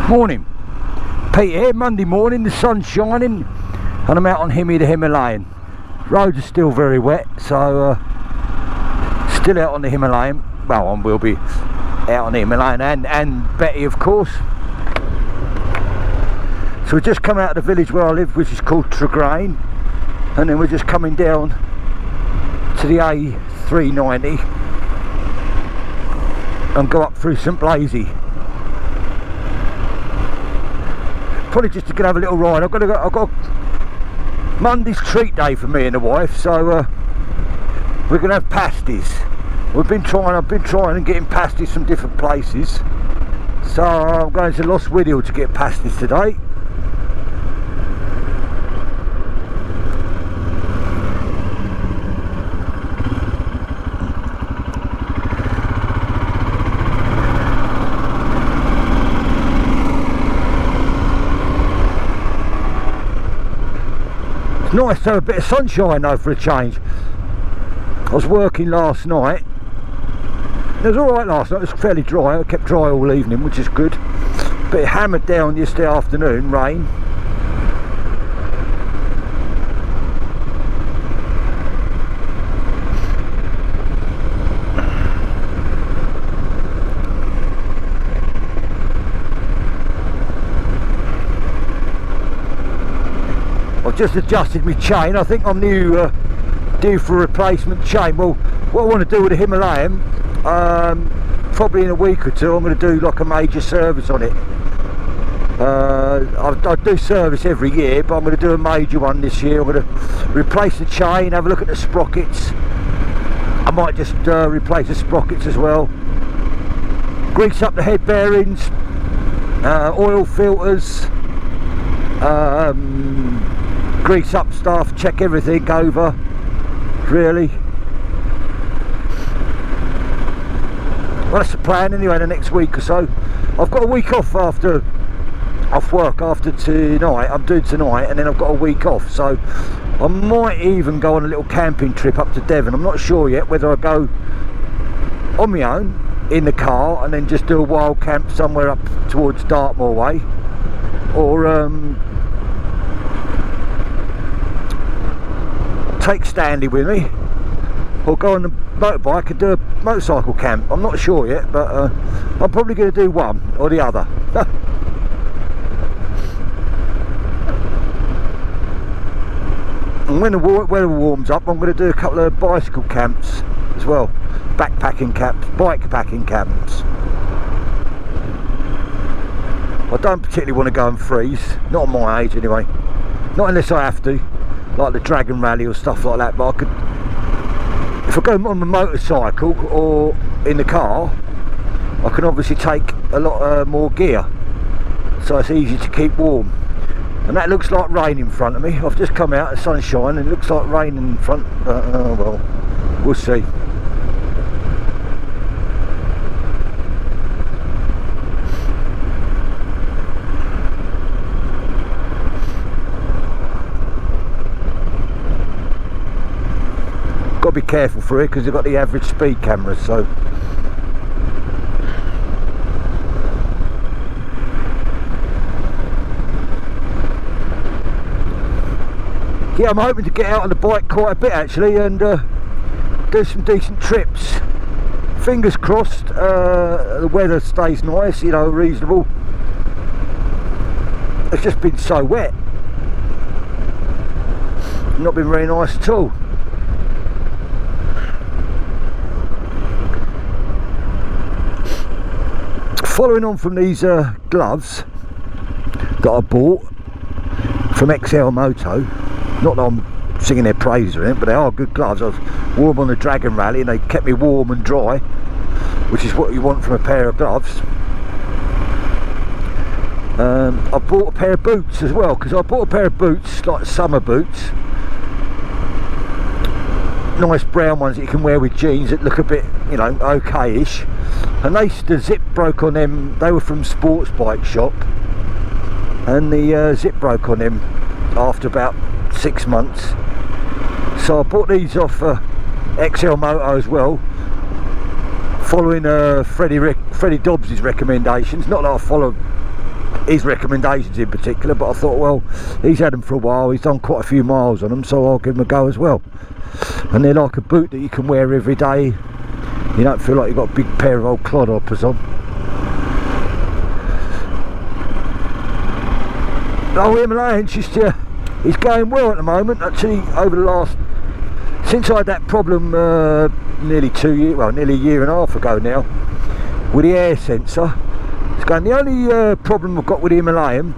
Morning, Pete here. Monday morning, the sun's shining and I'm out on the Himalayan. Roads are still very wet, so still out on the Himalayan. Well, I will be out on the Himalayan and Betty, of course. So we've just come out of the village where I live, which is called Tregrain, and then we're just coming down to the A390 and go up through St Blasey. Probably just to go have a little ride. I've got Monday's treat day for me and the wife, so we're gonna have pasties. I've been trying and getting pasties from different places, so I'm going to Lost Whittle to get pasties today. It's nice to have a bit of sunshine though for a change. I was working last night. It was alright last night, it was fairly dry. I kept dry all evening, which is good. But it hammered down yesterday afternoon, rain. I've just adjusted my chain. I think I'm due for a replacement chain. Well, what I want to do with the Himalayan, probably in a week or two, I'm going to do like a major service on it. I do service every year, but I'm going to do a major one this year. I'm going to replace the chain, have a look at the sprockets. I might just replace the sprockets as well. Grease up the head bearings, oil filters, grease up stuff, check everything over, really. Well, that's the plan anyway, the next week or so. I've got a week off work after tonight. I'm doing tonight, and then I've got a week off, so I might even go on a little camping trip up to Devon. I'm not sure yet whether I go on my own in the car and then just do a wild camp somewhere up towards Dartmoor way, or take Stanley with me, or go on the motorbike and do a motorcycle camp. I'm not sure yet, but I'm probably going to do one or the other. And when the weather warms up, I'm going to do a couple of bicycle camps as well, backpacking camps, bike packing camps. I don't particularly want to go and freeze, not at my age anyway, not unless I have to, like the Dragon Rally or stuff like that. But I could, if I go on the motorcycle or in the car, I can obviously take a lot more gear, so it's easy to keep warm. And that looks like rain in front of me. I've just come out, the sunshine, and it looks like rain in front, but oh well, we'll see. Got to be careful for it because they've got the average speed cameras, so yeah, I'm hoping to get out on the bike quite a bit actually, and do some decent trips. Fingers crossed the weather stays nice, you know, reasonable. It's just been so wet, not been very nice at all. Following on from these gloves that I bought from XL Moto, not that I'm singing their praise or anything, but they are good gloves. I wore them on the Dragon Rally and they kept me warm and dry, which is what you want from a pair of gloves. I bought a pair of boots as well, because I bought a pair of boots, like summer boots, nice brown ones that you can wear with jeans that look a bit, you know, okay-ish. And the zip broke on them. They were from Sports Bike Shop, and the zip broke on them after about 6 months. So I bought these off XL Moto as well, following Freddie Dobbs' recommendations. Not that I follow his recommendations in particular, but I thought, well, he's had them for a while, he's done quite a few miles on them, so I'll give them a go as well. And they're like a boot that you can wear every day. You don't feel like you've got a big pair of old clodhoppers on. Oh, Himalayan, he's going well at the moment. Actually, over the last, since I had that problem nearly a year and a half ago now, with the air sensor, it's going. The only problem I've got with the Himalayan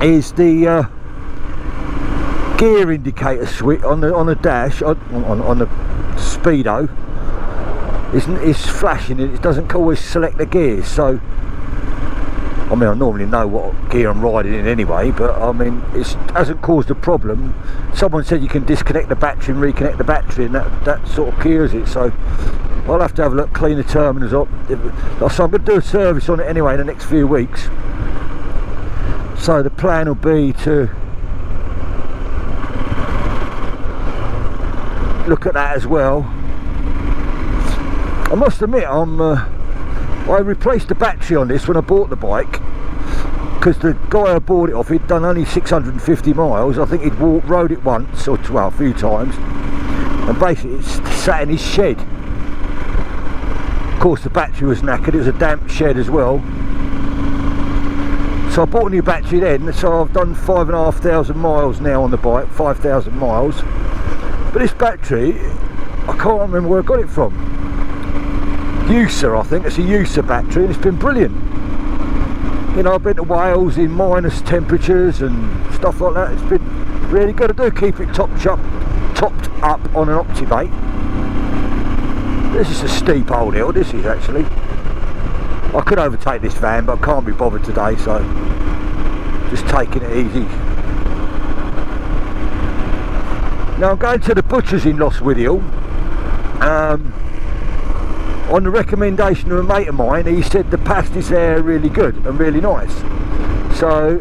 is the gear indicator switch on the dash on the speedo is flashing, and it doesn't always select the gears. So I mean, I normally know what gear I'm riding in anyway, but I mean, it hasn't caused a problem. Someone said you can disconnect the battery and reconnect the battery, and that sort of cures it. So I'll have to have a look, clean the terminals up. So I'm going to do a service on it anyway in the next few weeks. So the plan will be to look at that as well. I must admit, I replaced the battery on this when I bought the bike, because the guy I bought it off, he'd done only 650 miles. I think he'd rode it once, or well, a few times, and basically it sat in his shed. Of course the battery was knackered, it was a damp shed as well. So I bought a new battery then, so I've done 5,500 miles now on the bike, 5,000 miles. But this battery, I can't remember where I got it from. USA, I think. It's a USA battery, and it's been brilliant. You know, I've been to Wales in minus temperatures and stuff like that. It's been really good. I do keep it topped up on an Optimate. This is a steep old hill, this is actually. I could overtake this van, but I can't be bothered today, so just taking it easy. Now I'm going to the butcher's in Lostwithiel. On the recommendation of a mate of mine, he said the pasties there are really good and really nice, so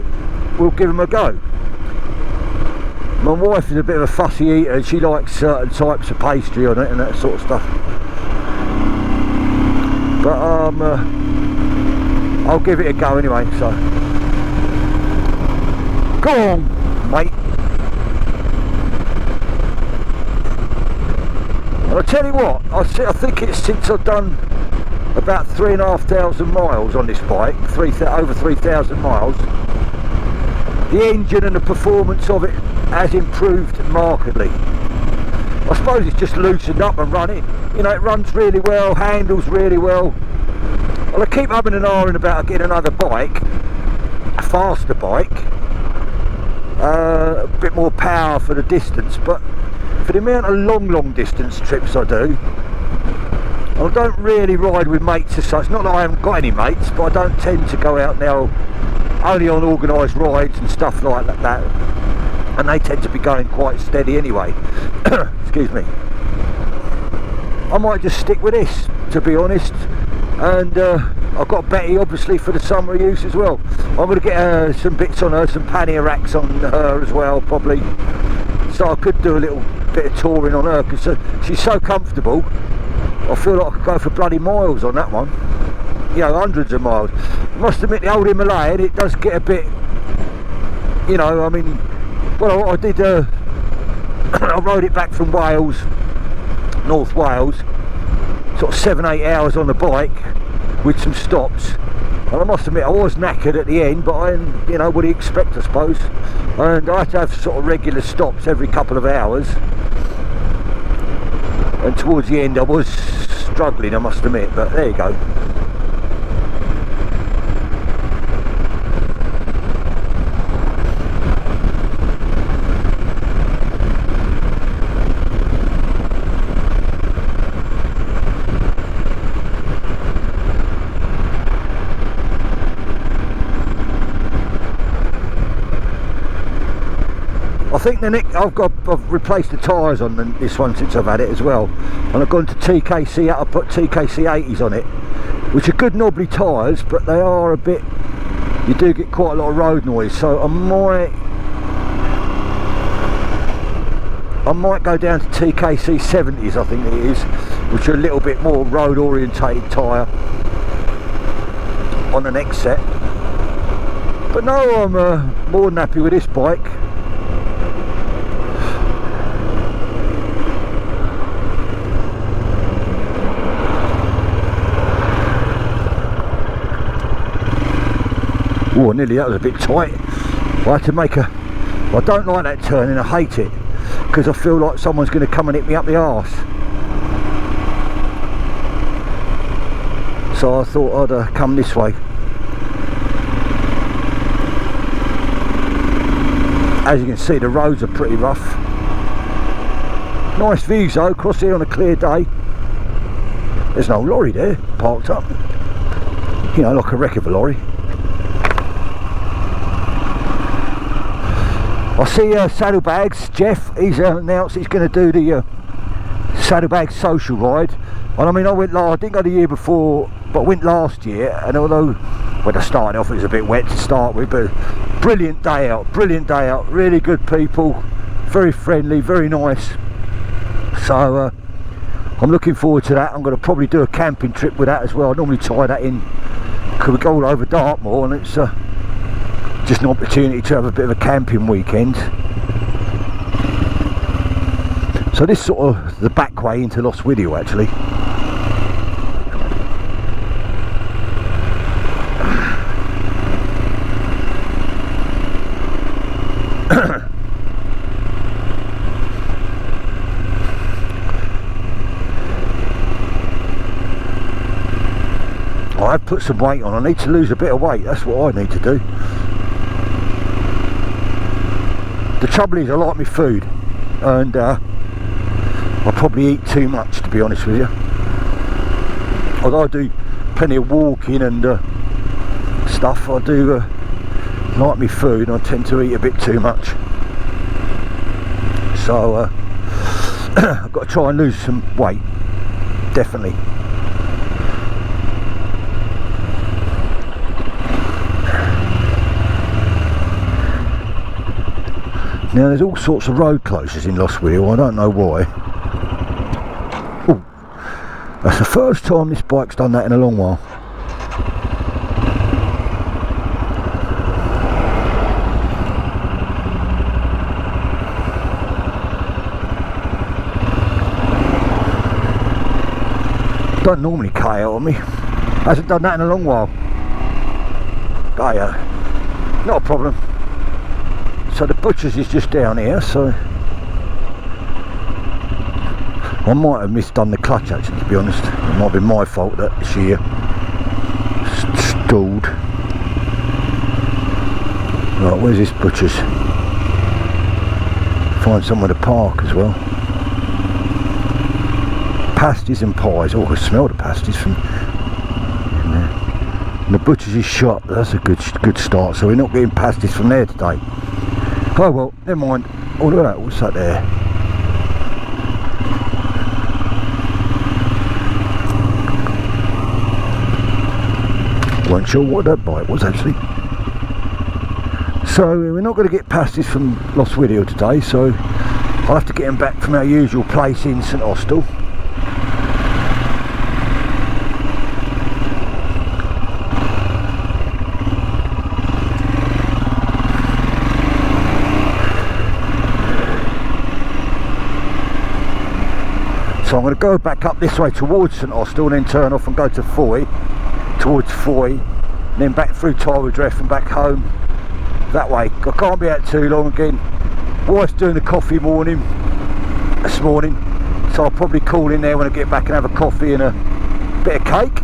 we'll give them a go. My wife is a bit of a fussy eater, and she likes certain types of pastry on it and that sort of stuff, but I'll give it a go anyway. So go on, mate. And I'll tell you what, I think it's since I've done about 3,500 miles on this bike, over 3,000 miles, the engine and the performance of it has improved markedly. I suppose it's just loosened up and running. You know, it runs really well, handles really well. Well, I keep umming and ahhing about getting another bike, a faster bike, a bit more power for the distance, but for the amount of long distance trips I do, I don't really ride with mates as such. Not that I haven't got any mates, but I don't tend to go out now only on organised rides and stuff like that, and they tend to be going quite steady anyway. Excuse me. I might just stick with this, to be honest, and I've got Betty obviously for the summer use as well. I'm going to get some bits on her, some pannier racks on her as well probably, so I could do a little bit of touring on her, because she's so comfortable. I feel like I could go for bloody miles on that one, you know, hundreds of miles. I must admit, the old Himalayan, it does get a bit, you know, I mean, well, I did I rode it back from Wales, North Wales, sort of 7-8 hours on the bike with some stops, and I must admit I was knackered at the end, but you know, what do you expect, I suppose, and I had to have sort of regular stops every couple of hours, and towards the end I was struggling, I must admit, but there you go. I think I've replaced the tyres on this one since I've had it as well, and I've gone to TKC. I put TKC 80s on it, which are good knobbly tyres, but they are a bit, you do get quite a lot of road noise, so I might go down to TKC 70s, I think it is, which are a little bit more road orientated tyre on the next set. But no, I'm more than happy with this bike. Oh, nearly, that was a bit tight. I had to make a... I don't like that turning, I hate it, because I feel like someone's going to come and hit me up the arse. So I thought I'd come this way. As you can see, the roads are pretty rough. Nice views though, across here on a clear day. There's no lorry there, parked up. You know, like a wreck of a lorry. I see Saddlebags, Jeff, he's announced he's going to do the Saddlebags social ride. And I mean, I didn't go the year before, but I went last year, and although when I started off it was a bit wet to start with, but brilliant day out, really good people, very friendly, very nice. So I'm looking forward to that. I'm going to probably do a camping trip with that as well. I normally tie that in, because we go all over Dartmoor, and it's just an opportunity to have a bit of a camping weekend. So this sort of the back way into Lostwhithiel actually. I've put some weight on. I need to lose a bit of weight. That's what I need to do. The trouble is I like my food, and I probably eat too much, to be honest with you. Although I do plenty of walking and stuff, I do like my food, and I tend to eat a bit too much. So I've got to try and lose some weight, definitely. Now there's all sorts of road closures in Lostwhithiel, I don't know why. Ooh, that's the first time this bike's done that in a long while. Don't normally cut out on me. Hasn't done that in a long while. But yeah, not a problem. So the butcher's is just down here, so I might have misdone the clutch actually, to be honest. It might be my fault that she stalled. Right, where's this butcher's? Find somewhere to park as well. Pasties and pies. Oh, I can smell the pasties from in there. And the butcher's is shut. That's a good start. So we're not getting pasties from there today. Oh well, never mind. Oh look at that, what's that there? Weren't sure what that bike was actually. So we're not going to get pasties from Lostwhithiel today, so I'll have to get them back from our usual place in St Austell. So I'm going to go back up this way towards St Austell and then turn off and go to Foy, towards Foy, and then back through Tywardreath and back home that way. I can't be out too long again. Wife's doing the coffee morning this morning, so I'll probably call in there when I get back and have a coffee and a bit of cake.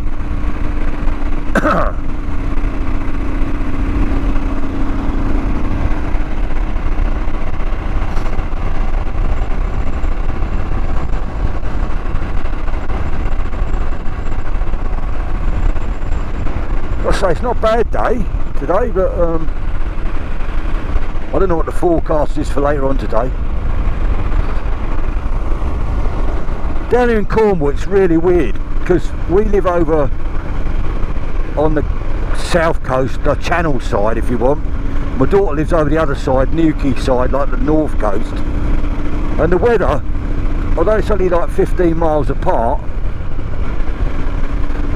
Say it's not a bad day today, but I don't know what the forecast is for later on today. Down here in Cornwall it's really weird because we live over on the south coast, the Channel side if you want. My daughter lives over the other side, Newquay side, like the north coast, and the weather, although it's only like 15 miles apart,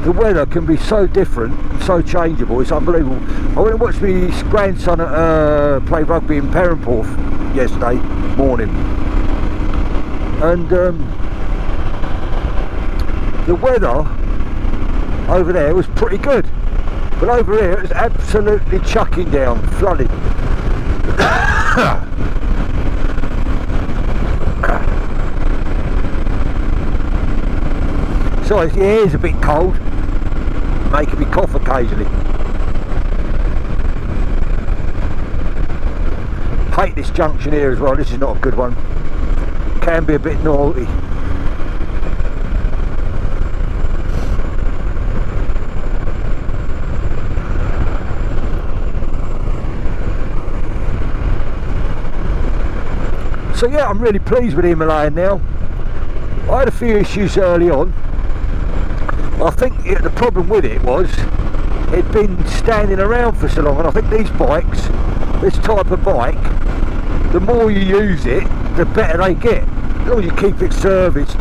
the weather can be so different, so changeable. It's unbelievable. I went and watched my grandson play rugby in Perranporth yesterday morning, and the weather over there was pretty good, but over here it was absolutely chucking down, flooding. Sorry, the air's a bit cold, making me cough occasionally. Hate this junction here as well. This is not a good one. Can be a bit naughty. So yeah, I'm really pleased with the Himalayan now. I had a few issues early on. I think the problem with it was it'd been standing around for so long, and I think these bikes, this type of bike, the more you use it, the better they get, as long as you keep it serviced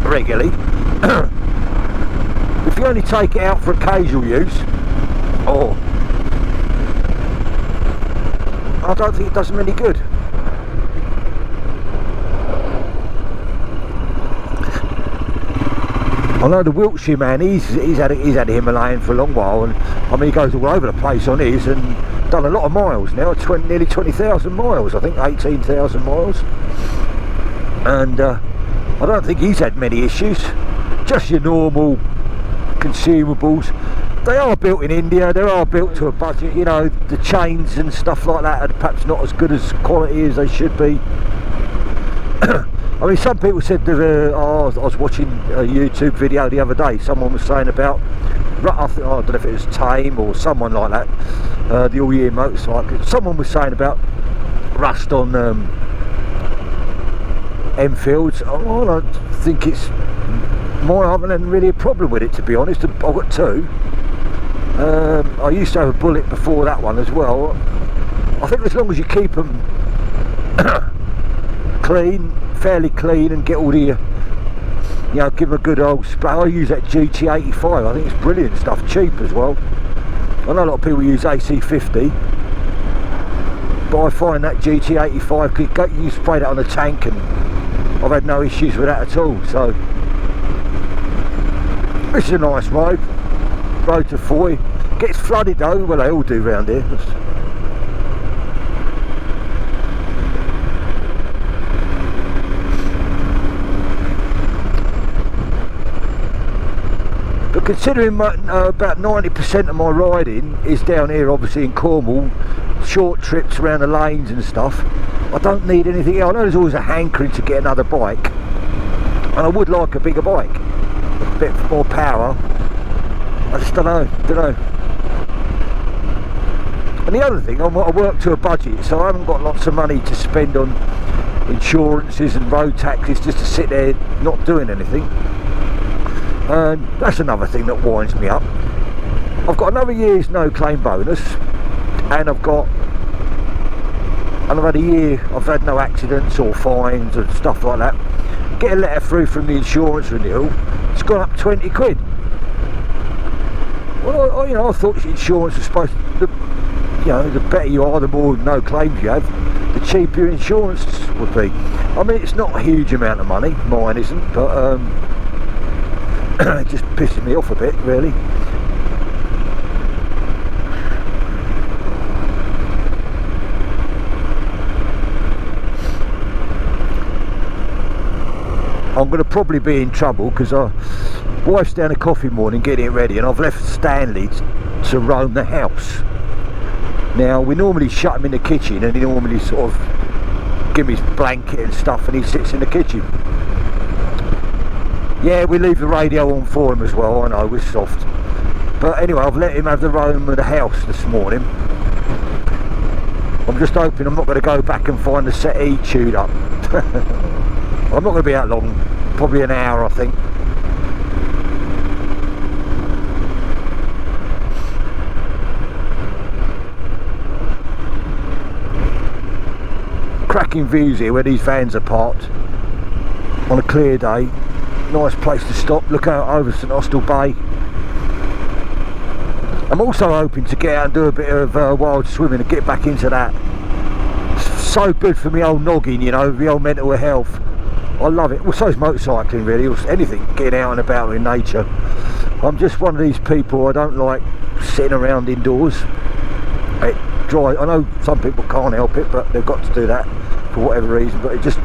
regularly. If you only take it out for occasional use, or I don't think it does them any good. I know the Wiltshire man, he's had a Himalayan for a long while, and I mean he goes all over the place on his, and done a lot of miles now, nearly 20,000 miles, I think 18,000 miles, and I don't think he's had many issues. Just your normal consumables. They are built in India, they are built to a budget, you know, the chains and stuff like that are perhaps not as good as quality as they should be. I mean, some people said that, I was watching a YouTube video the other day, someone was saying about, I don't know if it was Tame or someone like that, the all-year motorcycle, someone was saying about rust on Enfields. I don't think it's, I haven't had really a problem with it, to be honest. I've got two. I used to have a Bullet before that one as well. I think as long as you keep them clean, fairly clean, and get all the, you know, give them a good old spray. I use that GT85, I think it's brilliant stuff, cheap as well. I know a lot of people use AC50, but I find that GT85, you spray that on the tank, and I've had no issues with that at all. So this is a nice road to 40. Gets flooded though, well they all do round here. But considering about 90% of my riding is down here, obviously in Cornwall, short trips around the lanes and stuff, I don't need anything else. I know there's always a hankering to get another bike, and I would like a bigger bike, a bit more power. I just don't know. And the other thing, I work to a budget, so I haven't got lots of money to spend on insurances and road taxes just to sit there not doing anything. And that's another thing that winds me up. I've got another year's no claim bonus, and I've had a year, I've had no accidents or fines and stuff like that. Get a letter through from the insurance renewal, it's gone up 20 quid. Well, you know, I thought insurance was supposed to, you know, the better you are, the more no claims you have, the cheaper your insurance would be. I mean, it's not a huge amount of money, mine isn't, but it just pisses me off a bit, really. I'm going to probably be in trouble because wife's down a coffee morning getting it ready, and I've left Stanley to roam the house. Now we normally shut him in the kitchen, and he normally sort of give me his blanket and stuff, and he sits in the kitchen. Yeah, we leave the radio on for him as well, I know, we're soft. But anyway, I've let him have the roam of the house this morning. I'm just hoping I'm not going to go back and find the settee chewed up. I'm not going to be out long, probably an hour I think. Cracking views here where these vans are parked on a clear day. Nice place to stop, look out over St Austell Bay. I'm also hoping to get out and do a bit of wild swimming and get back into that. So good for me old noggin, you know, the old mental health. I love it. Well, so is motorcycling really, or anything, getting out and about in nature. I'm just one of these people, I don't like sitting around indoors. It drives, I know some people can't help it, but they've got to do that for whatever reason, but it just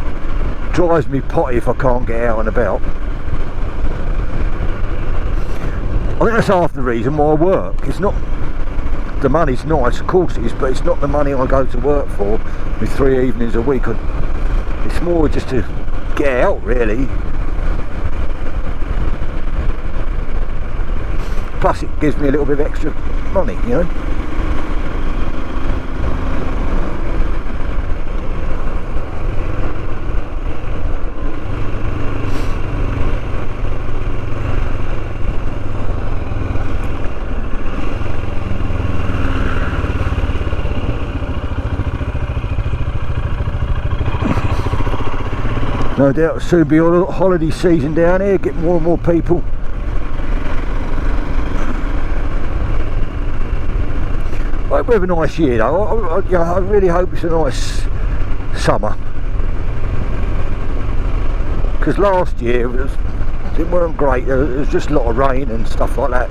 drives me potty if I can't get out and about. I think that's half the reason why I work. It's not, the money's nice, of course it is, but it's not the money I go to work for with 3 evenings a week. It's more just to get out really. Plus it gives me a little bit of extra money, you know. No doubt it'll soon be a holiday season down here, get more and more people. We have a nice year though. I really hope it's a nice summer. Because last year it weren't great, there was just a lot of rain and stuff like that.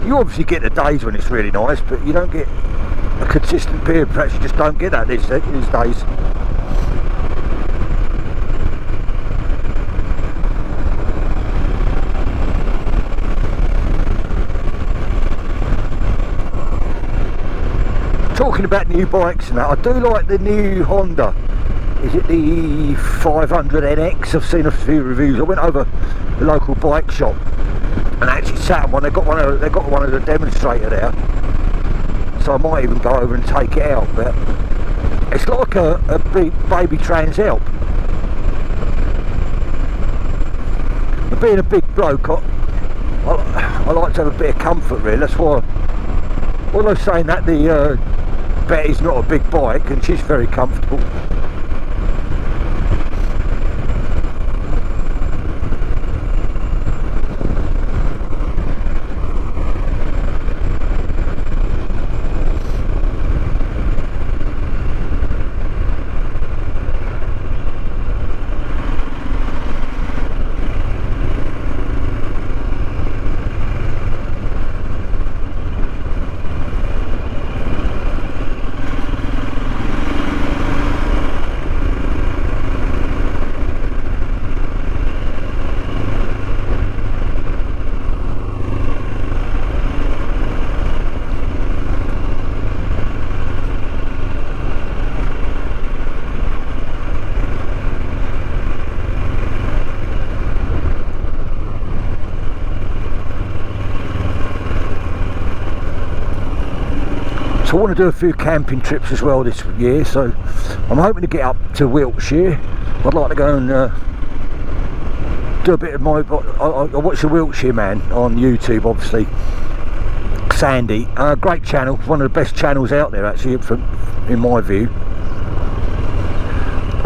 You obviously get the days when it's really nice, but you don't get a consistent period. Perhaps you just don't get that these days. Talking about new bikes and that, I do like the new Honda. Is it the 500NX? I've seen a few reviews. I went over the local bike shop and actually sat on one. They got one of the demonstrator there, so I might even go over and take it out. But it's like a big baby Trans Alp. But being a big bloke, I like to have a bit of comfort really. That's why, although saying that, the Betty's not a big bike and she's very comfortable. So I want to do a few camping trips as well this year, so I'm hoping to get up to Wiltshire. I'd like to go and do a bit of my, I watch the Wiltshire Man on YouTube, obviously, Sandy, great channel, one of the best channels out there actually, in my view.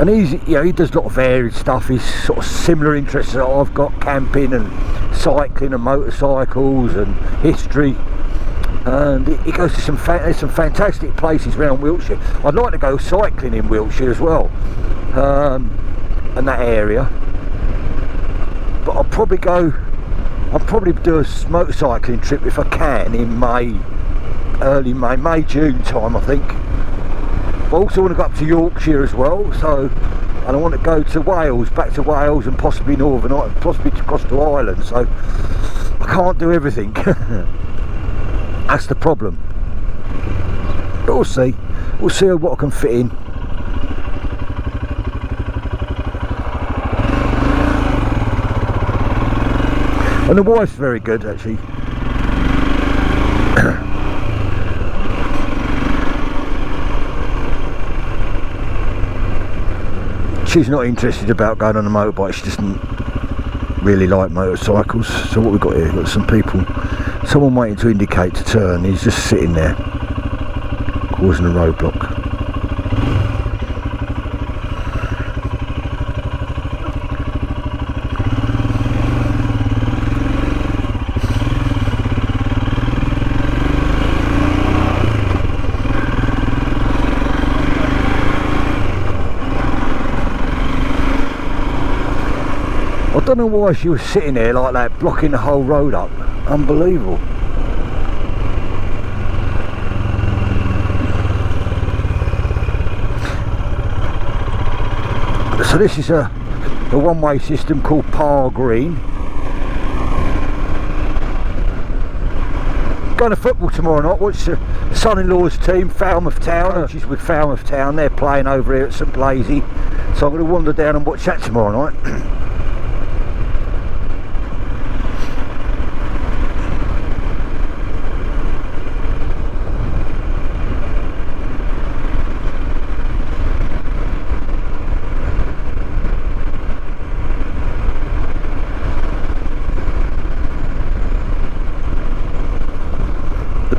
And he does a lot of varied stuff. He's sort of similar interests that I've got, camping and cycling and motorcycles and history. And he goes to there's some fantastic places around Wiltshire. I'd like to go cycling in Wiltshire as well, and that area. But I'll probably do a motorcycling trip if I can in May, early May, June time, I think. But I also want to go up to Yorkshire as well, and I want to go to Wales, back to Wales, and possibly Northern Ireland, possibly across to Ireland. So I can't do everything. That's the problem. But we'll see what I can fit in. And the wife's very good actually. She's not interested about going on a motorbike. She doesn't really like motorcycles. So what we've got here, we've got some people, someone waiting to indicate to turn. He's just sitting there causing a roadblock. don't know why she was sitting there like that, blocking the whole road up. Unbelievable. So this is a one-way system called Par Green. Going to football tomorrow night. Watch the son-in-law's team, Falmouth Town. She's with Falmouth Town. They're playing over here at St Blazy. So I'm going to wander down and watch that tomorrow night.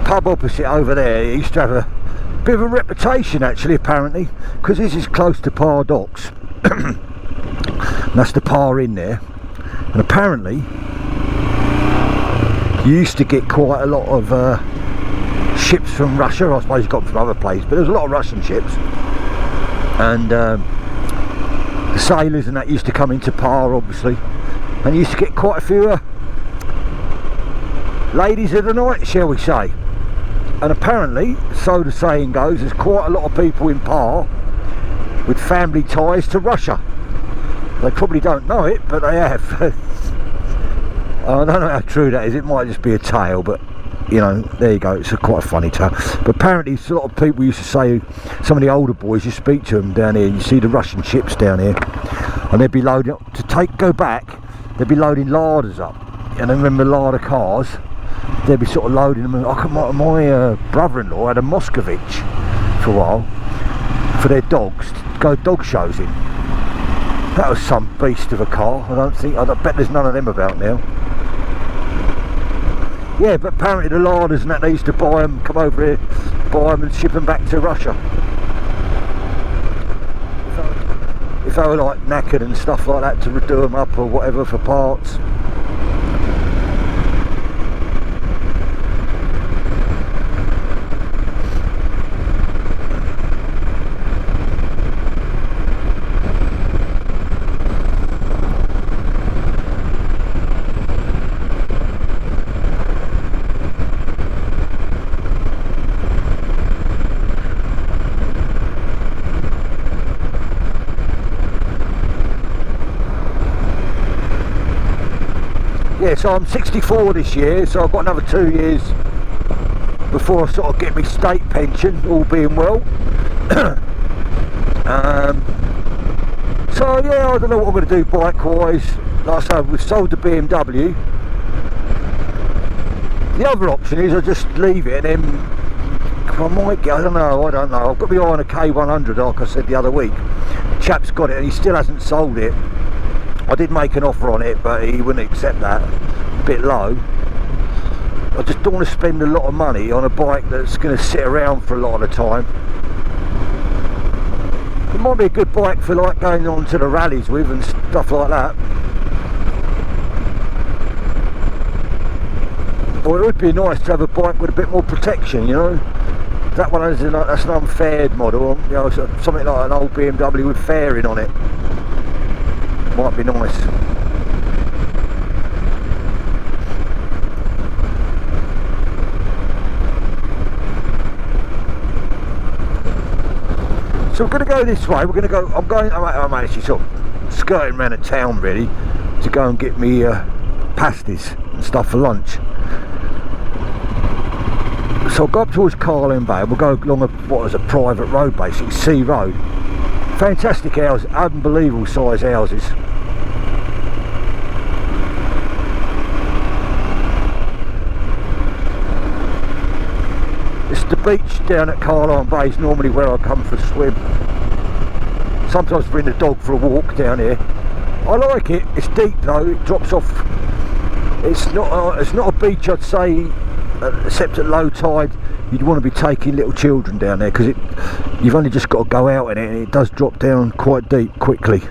Pub opposite over there used to have a bit of a reputation actually, apparently, because this is close to Par Docks. That's the Par in there, and apparently you used to get quite a lot of ships from Russia. I suppose you got them from other places, but there's a lot of Russian ships, and the sailors and that used to come into Par, obviously, and you used to get quite a few ladies of the night, shall we say. And apparently, so the saying goes, there's quite a lot of people in Par with family ties to Russia. They probably don't know it, but they have. I don't know how true that is. It might just be a tale, but you know, there you go. It's quite a funny tale. But apparently, a lot of people used to say, some of the older boys, you speak to them down here, and you see the Russian ships down here, and they'd be loading up to go back. They'd be loading larders up, and I remember larder cars. They'd be sort of loading them. My brother-in-law had a Moscovich for a while for their dogs to go dog shows in. That was some beast of a car. I bet there's none of them about now. Yeah, but apparently the larders and that, they used to buy them, come over here, buy them and ship them back to Russia. If they were like knackered and stuff like that, to redo them up or whatever for parts. Yeah, so I'm 64 this year, so I've got another 2 years before I sort of get my state pension, all being well. So yeah, I don't know what I'm going to do bike wise. Like I said, we've sold the BMW. The other option is I just leave it and then I might get, I don't know, I've got my eye on a K100 like I said the other week. Chap's got it and he still hasn't sold it. I did make an offer on it, but he wouldn't accept that, a bit low. I just don't want to spend a lot of money on a bike that's going to sit around for a lot of the time. It might be a good bike for like going on to the rallies with and stuff like that. Or it would be nice to have a bike with a bit more protection, you know. That one is that's an unfaired model, you know, something like an old BMW with fairing on it. Might be nice. So we're going to go this way. We're going to go. I'm actually sort of skirting around the town really to go and get me pasties and stuff for lunch. So I'll go up towards Carlin Bay. We'll go along what is a private road, basically C Road. Fantastic houses, unbelievable size houses. The beach down at Carlin Bay is normally where I come for a swim. Sometimes bring the dog for a walk down here. I like it. It's deep though. It drops off. It's not a beach I'd say, except at low tide. You'd want to be taking little children down there because you've only just got to go out in it, and it does drop down quite deep quickly.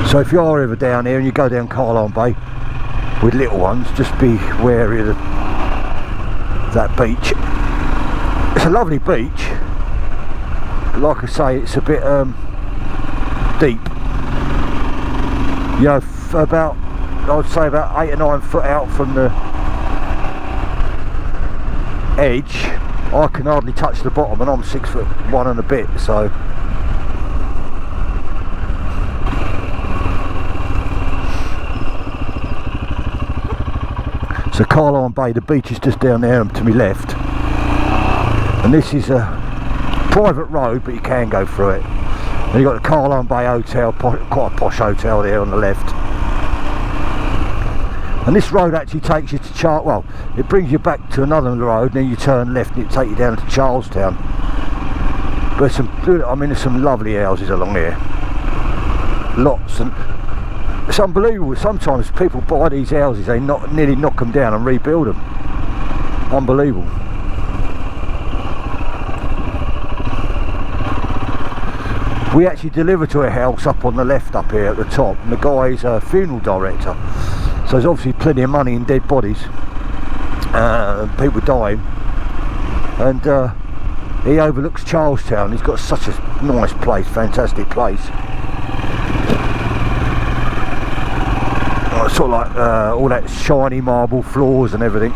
So if you are ever down here and you go down Carlin Bay with little ones, just be wary of that beach. It's a lovely beach, like I say, it's a bit deep. You know, about, I'd say about 8 or 9 foot out from the edge, I can hardly touch the bottom, and I'm 6'1" and a bit, so. So Carline Bay, the beach is just down there to my left, and this is a private road, but you can go through it. And you've got the Carline Bay Hotel, quite a posh hotel there on the left. And this road actually takes you to well, it brings you back to another road, and then you turn left and it takes you down to Charlestown. But there's some lovely houses along here. Lots, and it's unbelievable. Sometimes people buy these houses, they nearly knock them down and rebuild them. Unbelievable. We actually delivered to a house up on the left up here at the top, and the guy is a funeral director, so there's obviously plenty of money in dead bodies, people dying, and he overlooks Charlestown. He's got such a nice place, fantastic place. Sort of like all that shiny marble floors and everything.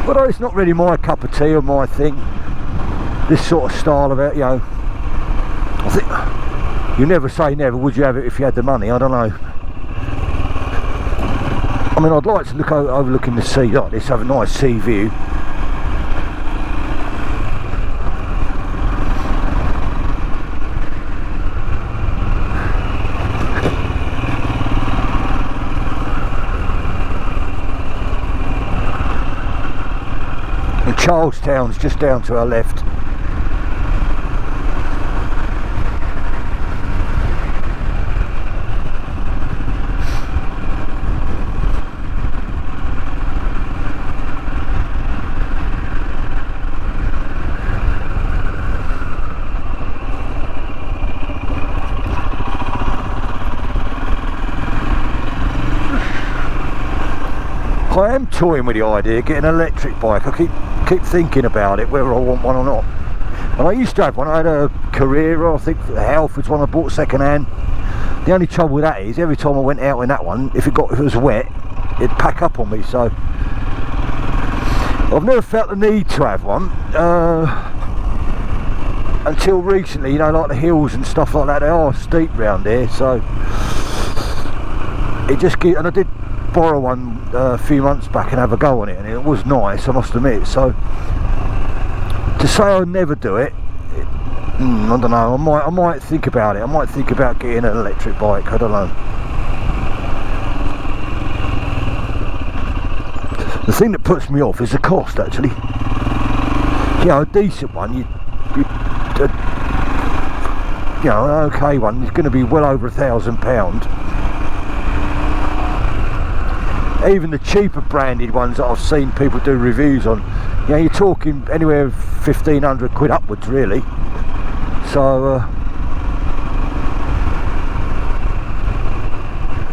But it's not really my cup of tea or my thing, this sort of style of it, you know. I think you never say never. Would you have it if you had the money? I don't know. I mean, I'd like to look overlooking the sea like this, have a nice sea view. And Charlestown's just down to our left. I am toying with the idea of getting an electric bike. I keep thinking about it, whether I want one or not. And I used to have one. I had a Carrera, I think the Halford's one I bought second hand. The only trouble with that is every time I went out in that one, if it was wet, it'd pack up on me. So I've never felt the need to have one until recently. You know, like the hills and stuff like that, they are steep round here. So it just and I did borrow one a few months back and have a go on it, and it was nice, I must admit. So to say I'll never do it, I don't know. I might think about it. I might think about getting an electric bike. I don't know. The thing that puts me off is the cost, actually. You know, a decent one, you know, an okay one is going to be well over £1,000. Even the cheaper branded ones that I've seen people do reviews on, you know, you're talking anywhere 1,500 quid upwards, really. So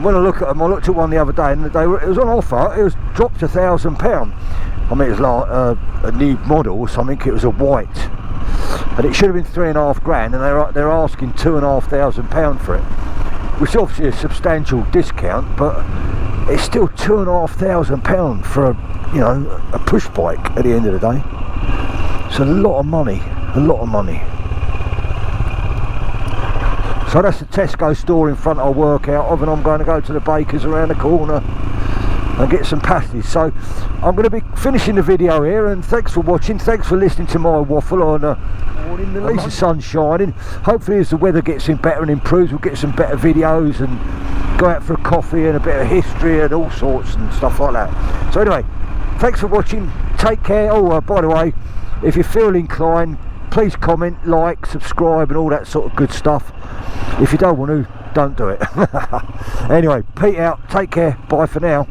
when I look at them, I looked at one the other day, and it was on offer. It was dropped to £1,000. I mean, it was like a new model or something. It was a white, and it should have been £3.5 grand, and they're asking £2,500 for it, which is obviously a substantial discount, but it's still £2,500 for a push bike at the end of the day. It's a lot of money, a lot of money. So that's the Tesco store in front I work out of, and I'm going to go to the baker's around the corner and get some pasties. So I'm going to be finishing the video here, and thanks for watching, thanks for listening to my waffle on morning. At least the sun's shining. Hopefully as the weather gets in better and improves, we'll get some better videos and go out for a coffee and a bit of history and all sorts and stuff like that. So anyway, thanks for watching, take care. Oh, by the way, if you feel inclined, please comment, like, subscribe and all that sort of good stuff. If you don't want to, don't do it. Anyway, Pete out, take care, bye for now.